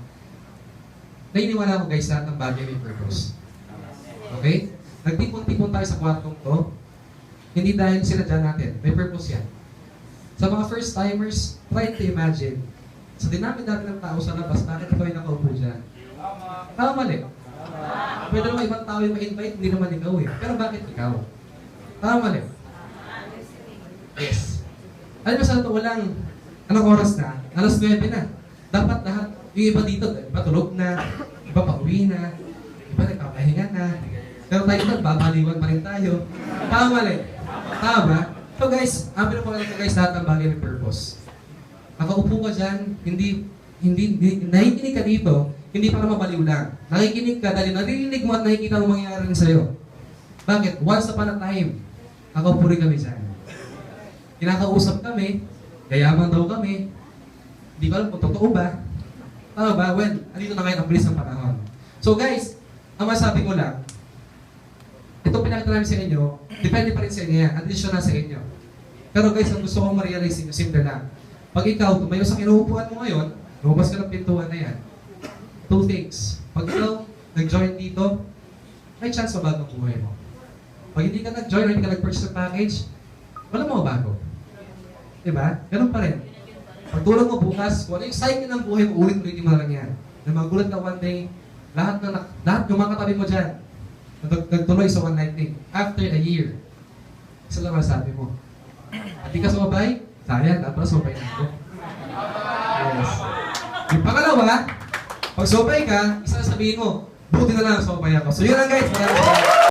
naniniwala ko guys lahat ng bagay may purpose. Okay? Nagtipon-tipon tayo sa kwartong to, hindi dahil sinadya natin. May purpose yan. Sa mga first-timers, try to imagine. Sa dinami-dami ng tao sa labas, bakit ikaw ay nakaupo dyan? Tama mali. Pwede naman ibang tao yung ma-invite, hindi naman ikaw eh. Pero bakit ikaw? Tama mali. Yes. Alam mo sa ito, anong oras na? Alas 9 na. Dapat lahat, yung iba dito, iba tulog na, iba pauwi na, iba nagpapahinga na. Pero tayo ito, babaliwan pa rin tayo. Tama mali. Tama ba? So guys, ang pinapakalan ko guys, lahat ng bagay may purpose. Nakaupo ka dyan, nakikinig ka dito, hindi para mabaliw lang. Nakikinig ka dahil naririnig mo at nakikita mo mangyayari rin sa'yo. Bakit? Once upon a time, nakaupo rin kami dyan. Kinakausap kami, yayaman daw kami, hindi ko alam kung totoo ba. Tama ba? Well, andito na ngayon ang bilis ng panahon. So guys, ang masabi ko lang, ito pinakita namin sa inyo, depende pa rin sa inyo yan, addition na sa inyo. Pero guys, ang gusto kong ma-realize nyo, simple lang. Pag ikaw, tumayo sa kinuupuan mo ngayon, lumabas ka ng pintuan na yan. Two things. Pag ikaw nag-join dito, may chance mabago ang buhay mo. Pag hindi ka nag-join o hindi ka nag-purchase ng package, wala mo mabago. Diba? Ganun pa rin. Pag tulog mo bukas, kung ano yung cycle ng buhay mo, ulit-ulitin mo na lang yan. Na magulat ka one day, lahat ng mga katabi mo dyan, nagtuloy sa one night thing. After a year, isa lang masabi mo. Hindi ka sumabay, sayang, dapat sumabay na ako. Yes. Yung pangalawa, pag sumabay ka, isa na sabihin mo, buti na lang sumabay ako. So yun lang guys, maraming salamat.